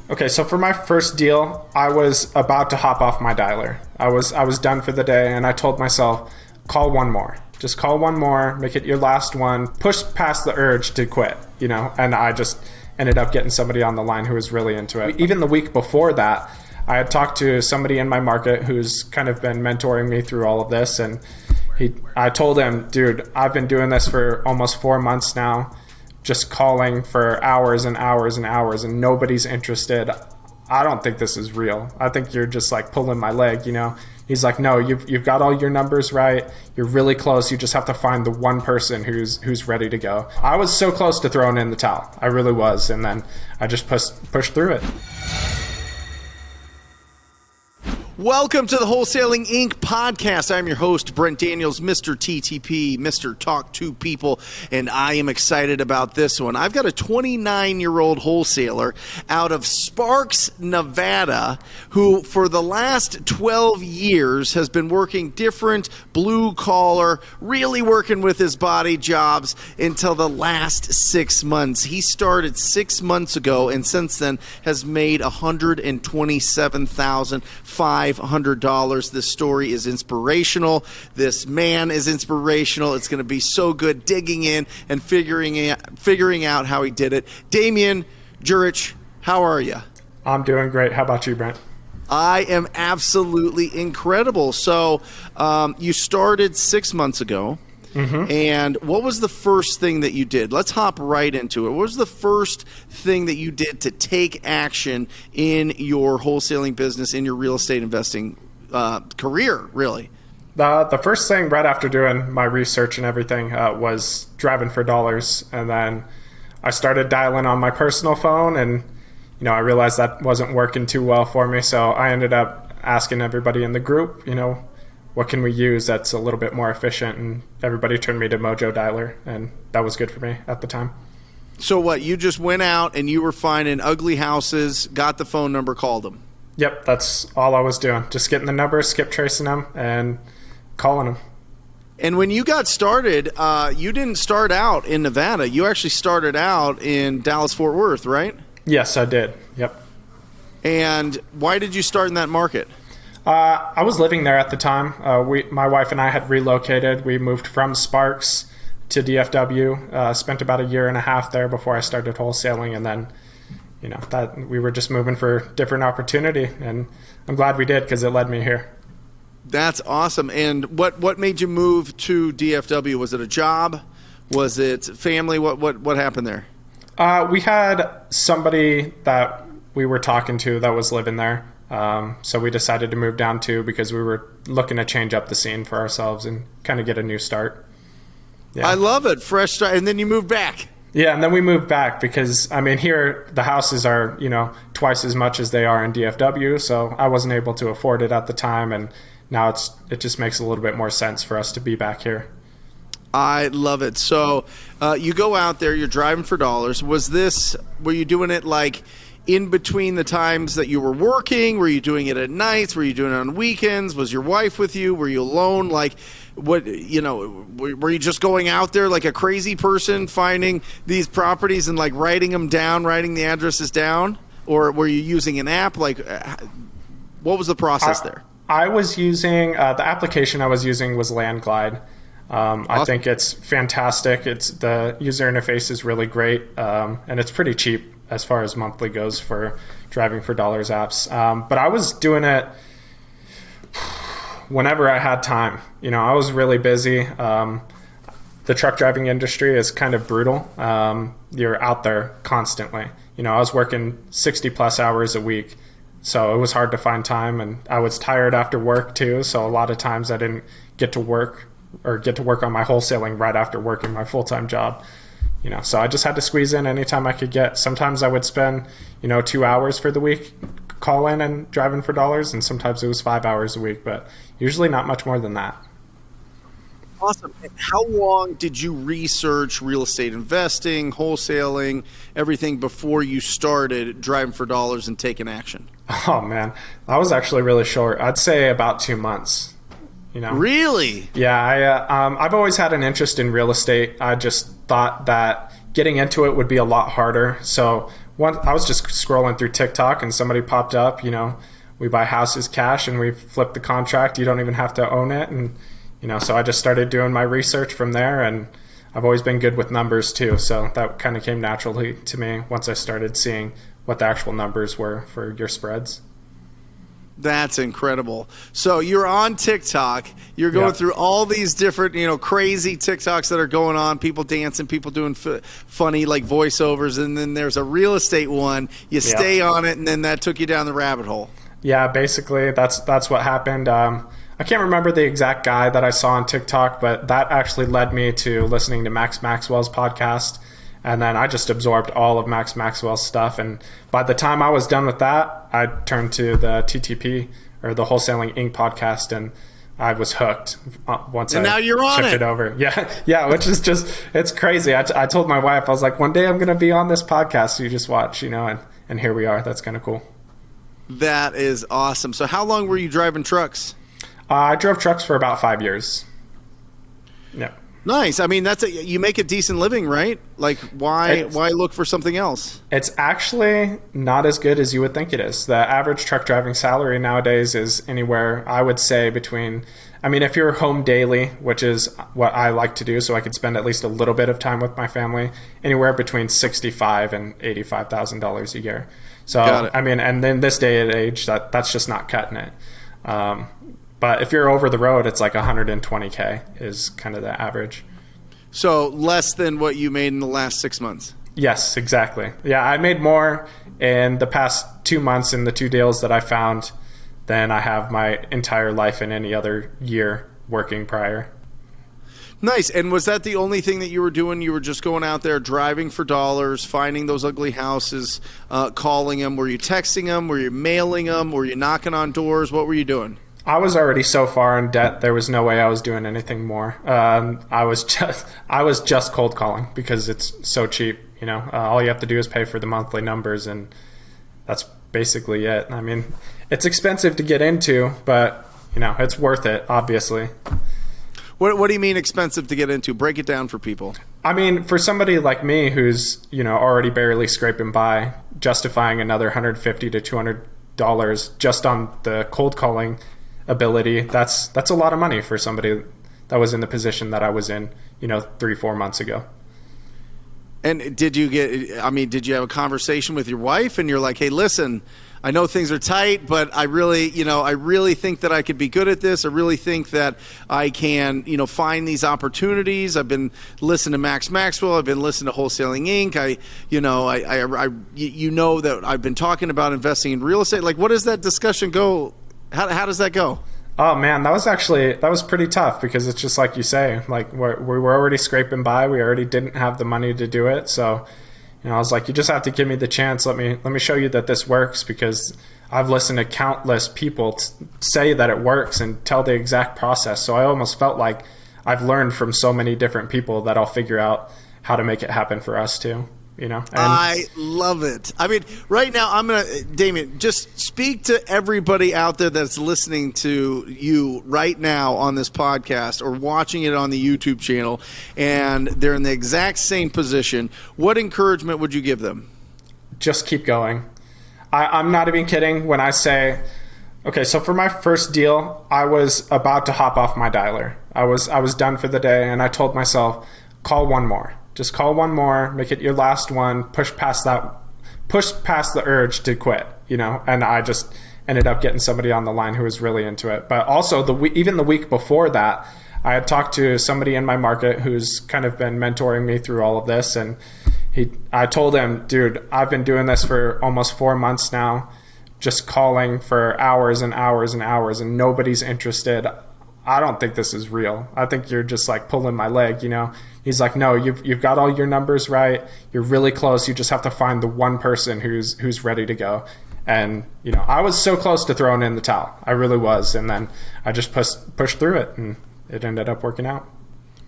Okay, so for my first deal, I was about to hop off my dialer. I was done for the day, and I told myself, call one more. Just call one more, make it your last one, push past the urge to quit, and I just ended up getting somebody on the line who was really into it. Even the week before that, I had talked to somebody in my market who's kind of been mentoring me through all of this, and I told him, dude, I've been doing this for almost 4 months now, just calling for hours and hours and hours, and nobody's interested. I don't think this is real. I think you're just like pulling my leg, He's like, no, you've got all your numbers right. You're really close. You just have to find the one person who's ready to go. I was so close to throwing in the towel. I really was. And then I just pushed through it. Welcome to the Wholesaling Inc. podcast. I'm your host, Brent Daniels, Mr. TTP, Mr. Talk to People, and I am excited about this one. I've got a 29-year-old wholesaler out of Sparks, Nevada, who for the last 12 years has been working different blue-collar, really working with his body jobs until the last 6 months. He started 6 months ago, and since then has made $127,500. This story is inspirational. This man is inspirational. It's going to be so good digging in and figuring out how he did it. Damien Jurich, how are you? I'm doing great. How about you, Brent? I am absolutely incredible. So you started 6 months ago. Mm-hmm. And what was the first thing that you did? Let's hop right into it. What was the first thing that you did to take action in your wholesaling business, in your real estate investing career, really? The first thing right after doing my research and everything was driving for dollars. And then I started dialing on my personal phone, and I realized that wasn't working too well for me. So I ended up asking everybody in the group, what can we use that's a little bit more efficient? And everybody turned me to Mojo Dialer, and that was good for me at the time. So what, you just went out and you were finding ugly houses, got the phone number, called them? Yep, that's all I was doing. Just getting the numbers, skip tracing them, and calling them. And when you got started, you didn't start out in Nevada. You actually started out in Dallas-Fort Worth, right? Yes, I did. Yep. And why did you start in that market? I was living there at the time. My wife and I had relocated. We moved from Sparks to DFW, spent about 1.5 years there before I started wholesaling. And then, that we were just moving for different opportunity. And I'm glad we did, because it led me here. That's awesome. And what made you move to DFW? Was it a job? Was it family? What happened there? We had somebody that we were talking to that was living there. So we decided to move down too, because we were looking to change up the scene for ourselves and kind of get a new start. Yeah. I love it. Fresh start. And then you moved back. Yeah. And then we moved back because, here the houses are, twice as much as they are in DFW. So I wasn't able to afford it at the time. And now it just makes a little bit more sense for us to be back here. I love it. So you go out there, you're driving for dollars. Were you doing it like in between the times that you were working? Were you doing it at nights? Were you doing it on weekends? Was your wife with you? Were you alone? Like, were you just going out there like a crazy person, finding these properties and like writing them down, writing the addresses down? Or were you using an app? Like, what was the process there? I was using, the application I was using was Landglide. Awesome. I think it's fantastic. The user interface is really great, and it's pretty cheap as far as monthly goes for driving for dollars apps. But I was doing it whenever I had time. I was really busy. The truck driving industry is kind of brutal. You're out there constantly. I was working 60 plus hours a week, so it was hard to find time, and I was tired after work too. So a lot of times I didn't get to work on my wholesaling right after working my full-time job. So I just had to squeeze in any time I could get. Sometimes I would spend, 2 hours for the week calling and driving for dollars, and sometimes it was 5 hours a week, but usually not much more than that. Awesome. And how long did you research real estate investing, wholesaling, everything before you started driving for dollars and taking action? Oh man, that was actually really short. I'd say about 2 months. Really? Yeah, I've always had an interest in real estate. I just thought that getting into it would be a lot harder. So I was just scrolling through TikTok and somebody popped up, we buy houses cash and we flip the contract. You don't even have to own it. And, so I just started doing my research from there, and I've always been good with numbers too. So that kind of came naturally to me once I started seeing what the actual numbers were for your spreads. That's incredible. So you're on TikTok. You're going through all these different, crazy TikToks that are going on. People dancing, people doing funny like voiceovers, and then there's a real estate one. You stay on it, and then that took you down the rabbit hole. Yeah, basically that's what happened. I can't remember the exact guy that I saw on TikTok, but that actually led me to listening to Max Maxwell's podcast. And then I just absorbed all of Max Maxwell's stuff. And by the time I was done with that, I turned to the TTP, or the Wholesaling Inc. podcast, and I was hooked once and I now you're on shifted over. Yeah, which is just, it's crazy. I told my wife, I was like, one day I'm going to be on this podcast, so you just watch, and here we are. That's kind of cool. That is awesome. So how long were you driving trucks? I drove trucks for about 5 years. Yeah. Nice. I mean, you make a decent living, right? Like, why look for something else? It's actually not as good as you would think it is. The average truck driving salary nowadays is anywhere, I would say, between, if you're home daily, which is what I like to do, so I could spend at least a little bit of time with my family, anywhere between $65,000 and $85,000 a year. So, and then this day and age, that's just not cutting it. But if you're over the road, it's like 120K is kind of the average. So less than what you made in the last 6 months? Yes, exactly. Yeah, I made more in the past 2 months in the 2 deals that I found than I have my entire life in any other year working prior. Nice. And was that the only thing that you were doing? You were just going out there driving for dollars, finding those ugly houses, calling them? Were you texting them? Were you mailing them? Were you knocking on doors? What were you doing? I was already so far in debt, there was no way I was doing anything more. I was just cold calling because it's so cheap. All you have to do is pay for the monthly numbers, and that's basically it. It's expensive to get into, but it's worth it, obviously. What do you mean expensive to get into? Break it down for people. For somebody like me who's already barely scraping by, justifying another $150 to $200 just on the cold calling ability, that's a lot of money for somebody that was in the position that I was in 3-4 months ago. And did you have a conversation with your wife and you're like, hey, listen, I know things are tight, but I really think that I could be good at this. I really think that I can, find these opportunities. I've been listening to Max Maxwell. I've been listening to Wholesaling Inc. That I've been talking about investing in real estate. Like, what does that discussion go? How does that go? Oh man, that was pretty tough because it's just like you say, like we were already scraping by. We already didn't have the money to do it. So, I was like, you just have to give me the chance. Let me show you that this works, because I've listened to countless people say that it works and tell the exact process. So I almost felt like I've learned from so many different people that I'll figure out how to make it happen for us too. And I love it. Right now, Damien, just speak to everybody out there that's listening to you right now on this podcast or watching it on the YouTube channel, and they're in the exact same position. What encouragement would you give them? Just keep going. I'm not even kidding when I say, okay, so for my first deal, I was about to hop off my dialer. I was done for the day, and I told myself, call one more. Just call one more, make it your last one, push past the urge to quit, and I just ended up getting somebody on the line who was really into it. But also even the week before that, I had talked to somebody in my market who's kind of been mentoring me through all of this, and I told him, dude, I've been doing this for almost 4 months now, just calling for hours and hours and hours, and nobody's interested. I don't think this is real. I think you're just like pulling my leg, He's like, no, you've got all your numbers right. You're really close. You just have to find the one person who's ready to go. And, I was so close to throwing in the towel. I really was. And then I just pushed through it, and it ended up working out.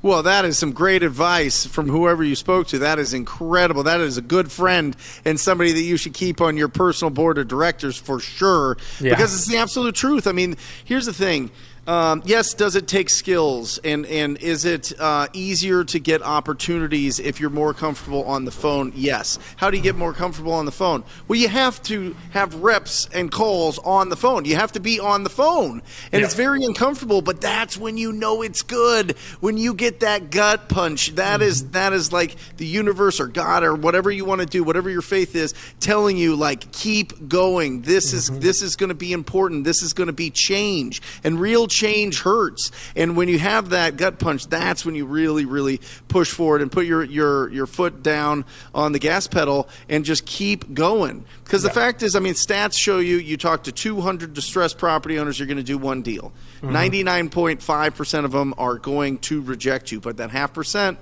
Well, that is some great advice from whoever you spoke to. That is incredible. That is a good friend and somebody that you should keep on your personal board of directors for sure, because it's the absolute truth. Here's the thing. Yes, does it take skills? And is it easier to get opportunities if you're more comfortable on the phone? Yes. How do you get more comfortable on the phone? Well, you have to have reps and calls on the phone. You have to be on the phone. And it's very uncomfortable, but that's when you know it's good. When you get that gut punch, that is like the universe or God or whatever you want to do, whatever your faith is, telling you, like, keep going. This is going to be important. This is going to be change. And real change hurts. And when you have that gut punch, that's when you really, really push forward and put your foot down on the gas pedal and just keep going. Because the fact is, I mean, stats show you talk to 200 distressed property owners, you're going to do one deal. 99.5% of them are going to reject you, but that 0.5%,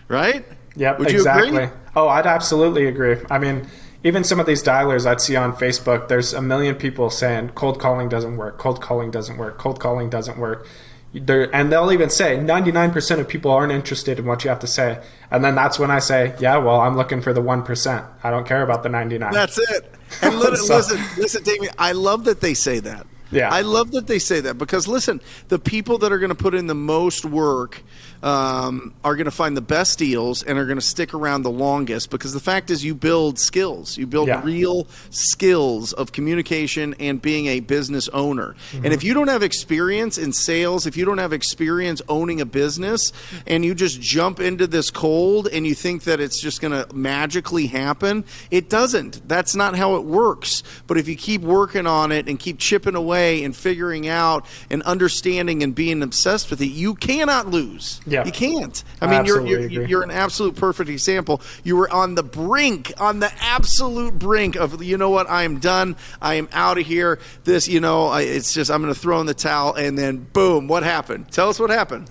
right? Yep, Would you exactly. agree? Oh, I'd absolutely agree. I mean, even some of these dialers I'd see on Facebook, there's a million people saying cold calling doesn't work, cold calling doesn't work, cold calling doesn't work. And they'll even say 99% of people aren't interested in what you have to say. And then that's when I say, yeah, well, I'm looking for the 1%. I don't care about the 99. That's it. And listen, Damien, I love that they say that. Yeah. I love that they say that because, listen, the people that are going to put in the most work are going to find the best deals and are going to stick around the longest because the fact is you build skills. You build real skills of communication and being a business owner. And if you don't have experience in sales, if you don't have experience owning a business and you just jump into this cold and you think that it's just going to magically happen, it doesn't. That's not how it works. But if you keep working on it and keep chipping away and figuring out and understanding and being obsessed with it, you cannot lose. Yeah. You can't. I mean, you're an absolute perfect example. You were on the brink, on the absolute brink of, you know what, I am done. I am out of here. This, it's just, I'm going to throw in the towel, and then boom, what happened? Tell us what happened.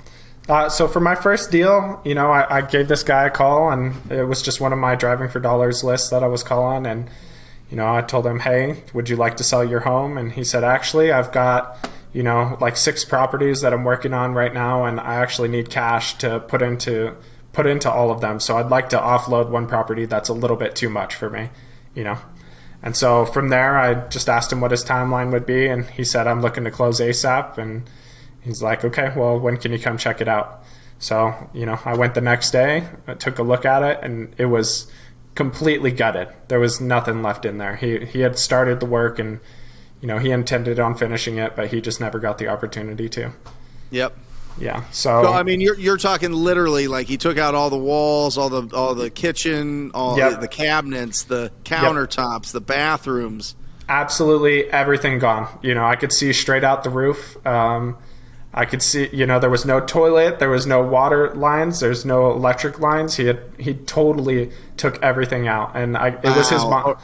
So for my first deal, I gave this guy a call, and it was just one of my driving for dollars lists that I was calling, and I told him, hey, would you like to sell your home? And he said, actually, I've got like 6 properties that I'm working on right now, and I actually need cash to put into all of them. So I'd like to offload one property that's a little bit too much for me, And so from there, I just asked him what his timeline would be, and he said, I'm looking to close ASAP. And he's like, okay, well, when can you come check it out? So, I went the next day, I took a look at it, and it was completely gutted. There was nothing left in there. He had started the work, and he intended on finishing it, but he just never got the opportunity to. Yep. Yeah. So I mean, you're talking literally like he took out all the walls, all the kitchen, the cabinets, the countertops, the bathrooms. Absolutely everything gone. I could see straight out the roof. I could see, there was no toilet, there was no water lines, there's no electric lines. He totally took everything out, and it was his mom.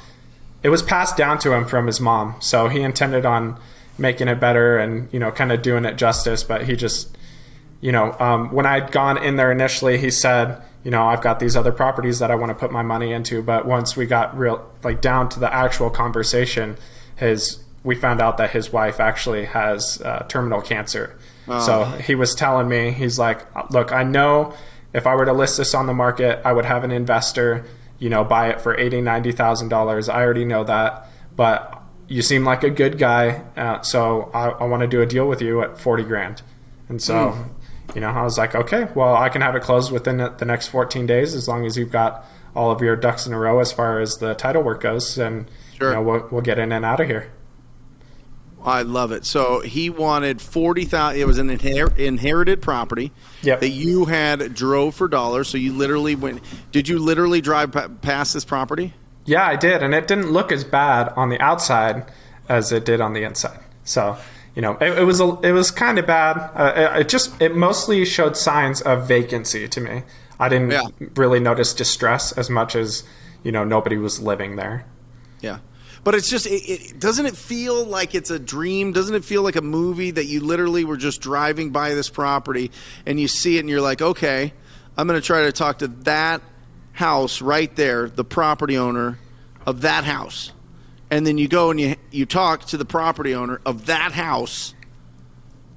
It was passed down to him from his mom, so he intended on making it better and kind of doing it justice. But he just, when I'd gone in there initially, he said, I've got these other properties that I want to put my money into. But once we got down to the actual conversation, we found out that his wife actually has terminal cancer. So he was telling me, he's like, look, I know if I were to list this on the market, I would have an investor, buy it for $80,000, $90,000. I already know that, but you seem like a good guy. So I want to do a deal with you at $40,000. And so, I was like, okay, well, I can have it closed within the next 14 days, as long as you've got all of your ducks in a row as far as the title work goes. And, we'll get in and out of here. I love it. So he wanted $40,000. It was an inherited property that you had drove for dollars. So you literally went. Did you literally drive past this property? Yeah, I did, and it didn't look as bad on the outside as it did on the inside. So it was kind of bad. It mostly showed signs of vacancy to me. I didn't really notice distress as much as nobody was living there. Yeah. But it's just, doesn't it feel like it's a dream? Doesn't it feel like a movie that you literally were just driving by this property and you see it and you're like, okay, I'm going to try to talk to that house right there, the property owner of that house. And then you go and you talk to the property owner of that house.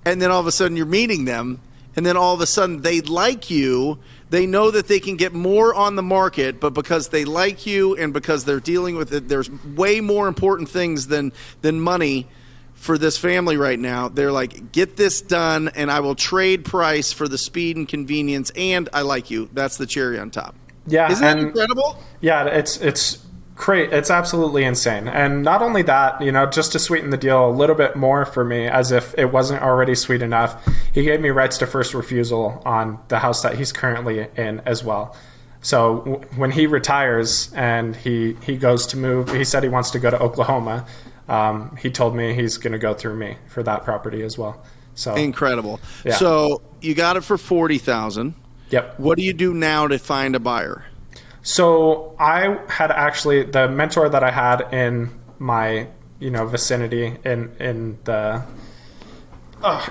And then all of a sudden you're meeting them. And then all of a sudden they like you. They know that they can get more on the market, but because they like you and because they're dealing with it, there's way more important things than money, for this family right now. They're like, get this done, and I will trade price for the speed and convenience, and I like you. That's the cherry on top. Yeah. Isn't that incredible? Yeah, it's great. It's absolutely insane. And not only that, just to sweeten the deal a little bit more for me, as if it wasn't already sweet enough, he gave me rights to first refusal on the house that he's currently in as well. So when he retires and he goes to move, he said he wants to go to Oklahoma. He told me he's going to go through me for that property as well. So incredible. Yeah. So you got it for $40,000. Yep. What do you do now to find a buyer? So I had actually, the mentor that I had in my vicinity in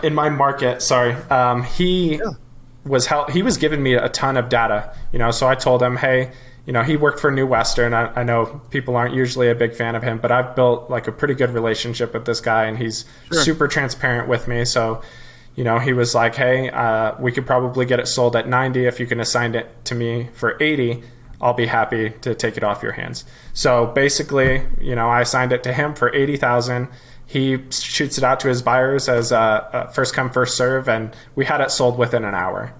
my market. Sorry, he was giving me a ton of data. So I told him, hey. He worked for New Western. I know people aren't usually a big fan of him, but I've built like a pretty good relationship with this guy, and he's super transparent with me. So, he was like, hey, we could probably get it sold at 90. If you can assign it to me for 80, I'll be happy to take it off your hands. So basically, I assigned it to him for $80,000. He shoots it out to his buyers as a first come, first serve, and we had it sold within an hour.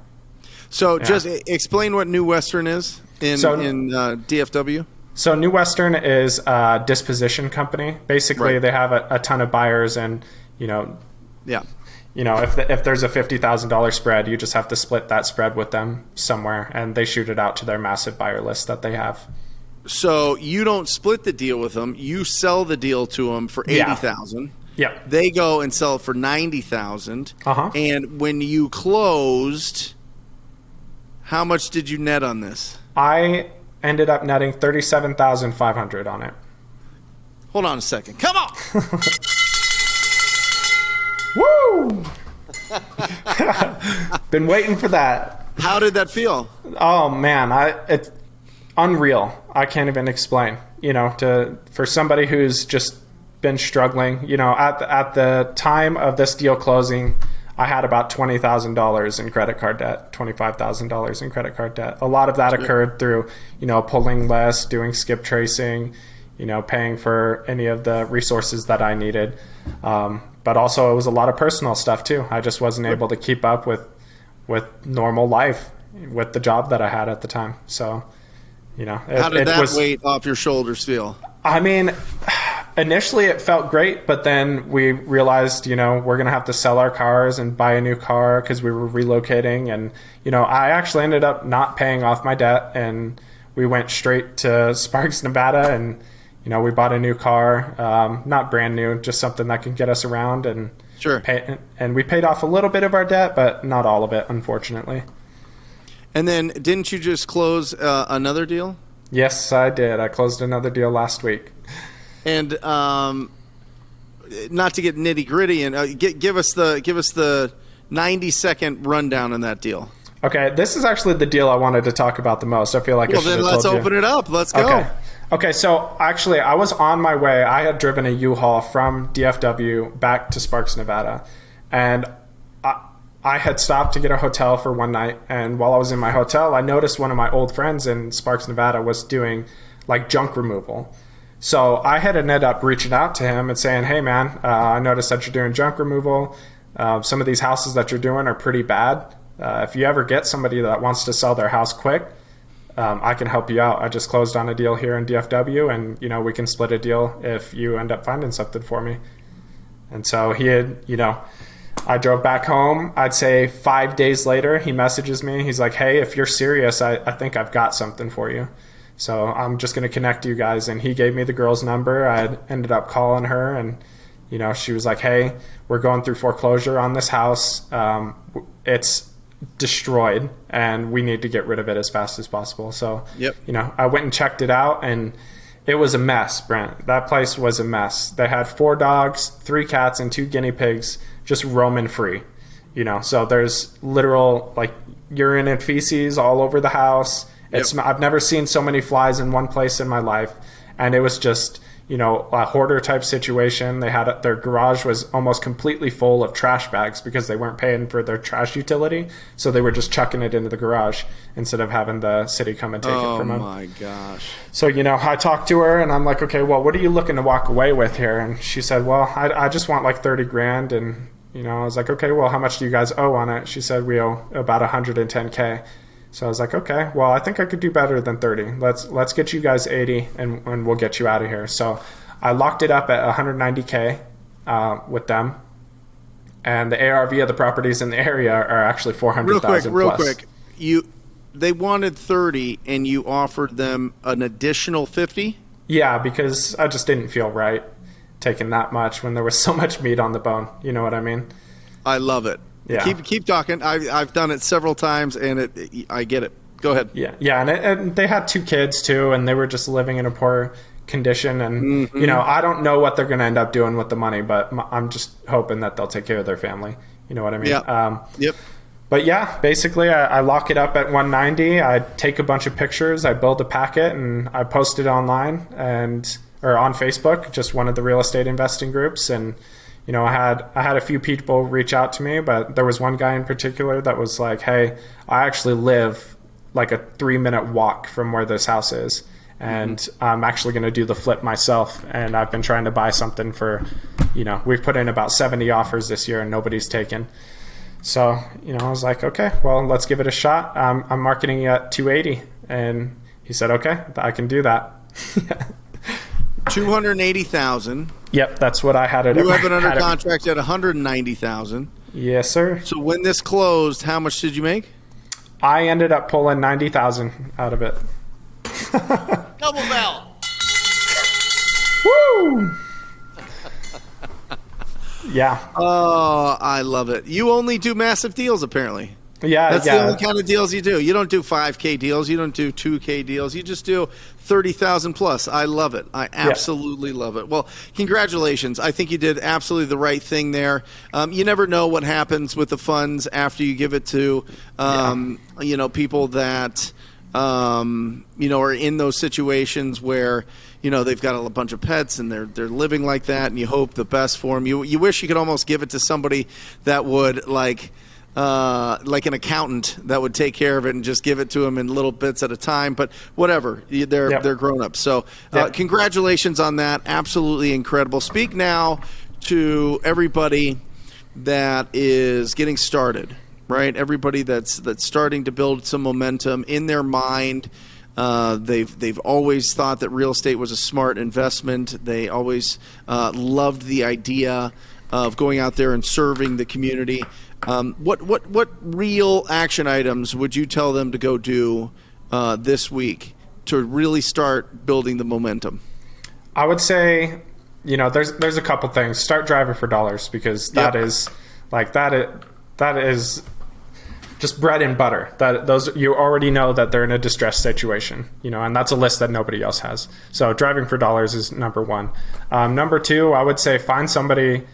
So just explain what New Western is in DFW. So New Western is a disposition company. Basically, they have a ton of buyers, and if there's a $50,000 spread, you just have to split that spread with them somewhere, and they shoot it out to their massive buyer list that they have. So you don't split the deal with them; you sell the deal to them for $80,000. Yeah. They go and sell it for $90,000. And when you closed, how much did you net on this? I ended up netting $37,500 on it. Hold on a second. Come on. Woo! Been waiting for that. How did that feel? Oh man, it's unreal. I can't even explain. For somebody who's just been struggling. At the time of this deal closing, I had about $20,000 in credit card debt, $25,000 in credit card debt. A lot of that occurred through, pulling less, doing skip tracing, paying for any of the resources that I needed. But also it was a lot of personal stuff too. I just wasn't able to keep up with normal life with the job that I had at the time. So, how did that weight off your shoulders feel? I mean, initially it felt great, but then we realized, we're going to have to sell our cars and buy a new car because we were relocating. And, I actually ended up not paying off my debt, and we went straight to Sparks, Nevada, and, we bought a new car, not brand new, just something that can get us around, and and we paid off a little bit of our debt, but not all of it, unfortunately. And then didn't you just close another deal? Yes, I did. I closed another deal last week. And not to get nitty gritty, and give us the 90-second rundown on that deal. Okay, this is actually the deal I wanted to talk about the most. I feel like I should have told you. Well, then let's open it up. Let's go. Okay, so actually I was on my way. I had driven a U-Haul from DFW back to Sparks, Nevada, and I had stopped to get a hotel for one night, and while I was in my hotel, I noticed one of my old friends in Sparks, Nevada was doing like junk removal. So I had ended up reaching out to him and saying, hey man, I noticed that you're doing junk removal. Some of these houses that you're doing are pretty bad. If you ever get somebody that wants to sell their house quick, I can help you out. I just closed on a deal here in DFW, and we can split a deal if you end up finding something for me. And so he had, I drove back home. I'd say 5 days later, he messages me. He's like, hey, if you're serious, I think I've got something for you. So I'm just going to connect you guys. And he gave me the girl's number. I ended up calling her, and, she was like, hey, we're going through foreclosure on this house. It's destroyed, and we need to get rid of it as fast as possible. So, I went and checked it out, and it was a mess, Brent. That place was a mess. They had 4 dogs, 3 cats, and 2 guinea pigs just roaming free, so there's literal like urine and feces all over the house. I've never seen so many flies in one place in my life. And it was just, a hoarder type situation. They had their garage was almost completely full of trash bags because they weren't paying for their trash utility. So they were just chucking it into the garage instead of having the city come and take it from them. Oh my gosh. So, I talked to her and I'm like, okay, well, what are you looking to walk away with here? And she said, well, I just want like 30 grand. And, I was like, okay, well, how much do you guys owe on it? She said, we owe about 110K. So I was like, okay, well, I think I could do better than 30. Let's get you guys 80 and we'll get you out of here. So I locked it up at 190K with them. And the ARV of the properties in the area are actually 400,000 Real plus. quick. They wanted 30 and you offered them an additional 50? Yeah, because I just didn't feel right taking that much when there was so much meat on the bone. You know what I mean? I love it. Yeah. Keep talking. I've done it several times, and I get it. Go ahead. Yeah, and they had 2 kids too, and they were just living in a poor condition. And I don't know what they're going to end up doing with the money, but I'm just hoping that they'll take care of their family. You know what I mean? Yeah. Yep. But yeah, basically, I lock it up at 190. I take a bunch of pictures, I build a packet, and I post it online or on Facebook, just one of the real estate investing groups, and. I had a few people reach out to me, but there was one guy in particular that was like, hey, I actually live like a 3-minute walk from where this house is. And I'm actually going to do the flip myself. And I've been trying to buy something for, we've put in about 70 offers this year and nobody's taken. So, I was like, okay, well, let's give it a shot. I'm marketing at 280. And he said, okay, I can do that. 280,000. Yep, that's what I had it. You have it under contract at 190,000. Yes, sir. So when this closed, how much did you make? I ended up pulling 90,000 out of it. Double bell. Woo! Yeah. Oh, I love it. You only do massive deals, apparently. Yeah, that's the only kind of deals you do. You don't do 5K deals. You don't do 2K deals. You just do 30,000 plus. I love it. I absolutely love it. Well, congratulations. I think you did absolutely the right thing there. You never know what happens with the funds after you give it to, people that, are in those situations where, they've got a bunch of pets and they're living like that, and you hope the best for them. You wish you could almost give it to somebody that would like an accountant that would take care of it and just give it to them in little bits at a time. But whatever, they're grown up. So congratulations on that. Absolutely incredible. Speak now to everybody that is getting started, right? Everybody that's starting to build some momentum in their mind. They've always thought that real estate was a smart investment. They always loved the idea of going out there and serving the community. What real action items would you tell them to go do this week to really start building the momentum? I would say, there's a couple things. Start driving for dollars, because that is just bread and butter. Those you already know that they're in a distressed situation, and that's a list that nobody else has. So driving for dollars is number one. Number two, I would say find somebody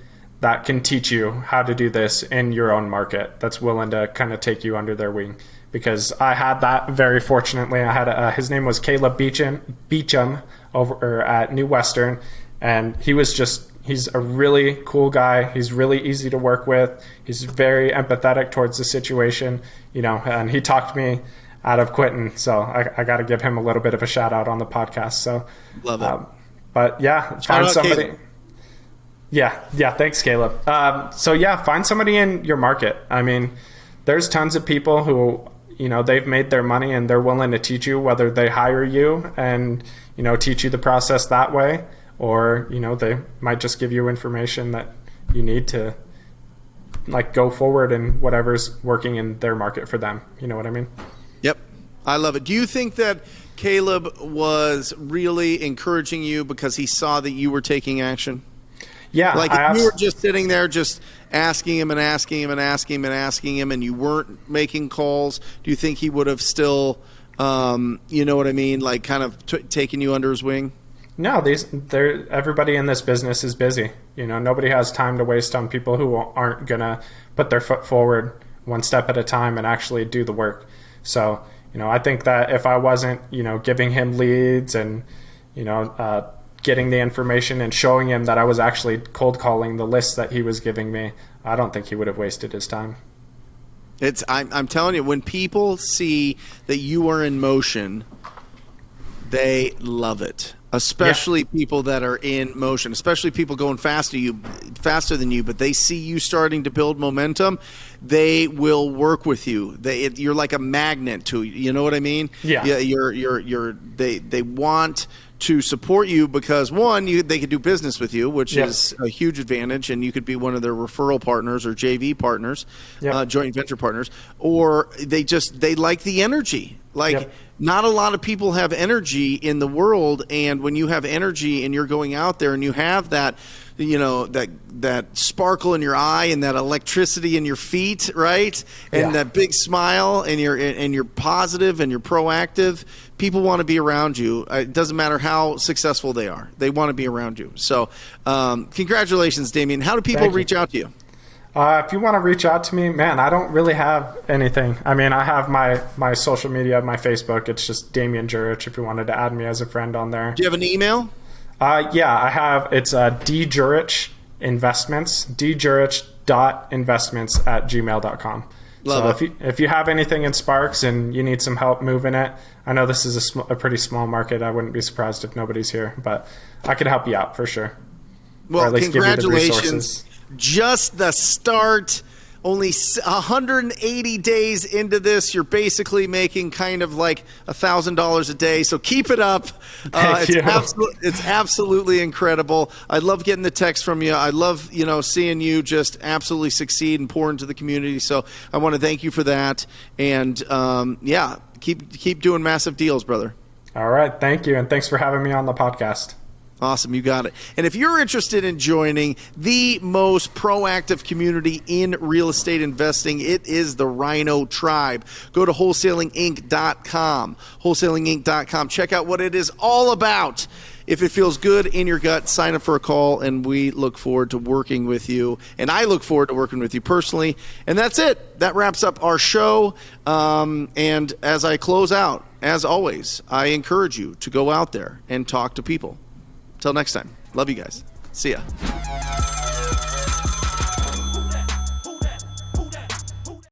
that can teach you how to do this in your own market, that's willing to kind of take you under their wing. Because I had that, very fortunately. I had his name was Caleb Beecham over at New Western, and he's a really cool guy. He's really easy to work with. He's very empathetic towards the situation, and he talked me out of quitting. So I got to give him a little bit of a shout out on the podcast. So love it. But yeah, find somebody. Caleb. Yeah. Thanks, Caleb. Find somebody in your market. I mean, there's tons of people who, they've made their money and they're willing to teach you, whether they hire you and, teach you the process that way, or, they might just give you information that you need to go forward in whatever's working in their market for them. You know what I mean? Yep. I love it. Do you think that Caleb was really encouraging you because he saw that you were taking action? Yeah. Like if you were just sitting there just asking him and asking him and asking him and asking him and you weren't making calls, do you think he would have still, you know what I mean, like kind of taken you under his wing? No, everybody in this business is busy. Nobody has time to waste on people who aren't going to put their foot forward one step at a time and actually do the work. So, I think that if I wasn't, giving him leads and, getting the information and showing him that I was actually cold calling the list that he was giving me, I don't think he would have wasted his time. I'm telling you, when people see that you are in motion, they love it. Especially people that are in motion, especially people going faster than you, but they see you starting to build momentum, they will work with you. You're like a magnet to, you know what I mean? Yeah. They want to support you because one, they could do business with you, which is a huge advantage, and you could be one of their referral partners or JV partners, joint venture partners, or they like the energy. Not a lot of people have energy in the world, and when you have energy and you're going out there and you have that, that sparkle in your eye and that electricity in your feet, right? And that big smile, and you're positive and you're proactive, people want to be around you. It doesn't matter how successful they are. They want to be around you. So congratulations, Damien. How do people reach out to you? If you want to reach out to me, man, I don't really have anything. I mean, I have my social media, my Facebook. It's just Damien Jurich if you wanted to add me as a friend on there. Do you have an email? Yeah, I have. It's DJurich Investments, djurich.investments@gmail.com. Love it. If you have anything in Sparks and you need some help moving it, I know this is a pretty small market. I wouldn't be surprised if nobody's here, but I could help you out for sure. Well, or at least congratulations. Give you the resources. Just the start. Only 180 days into this, you're basically making kind of like $1,000 a day. So keep it up. It's absolutely incredible. I love getting the text from you. I love seeing you just absolutely succeed and pour into the community. So I want to thank you for that. And keep doing massive deals, brother. All right, thank you, and thanks for having me on the podcast. Awesome, you got it. And if you're interested in joining the most proactive community in real estate investing, it is the Rhino Tribe. Go to wholesalinginc.com, wholesalinginc.com. Check out what it is all about. If it feels good in your gut, sign up for a call, and we look forward to working with you. And I look forward to working with you personally. And that's it. That wraps up our show. And as I close out, as always, I encourage you to go out there and talk to people. Until next time, love you guys. See ya.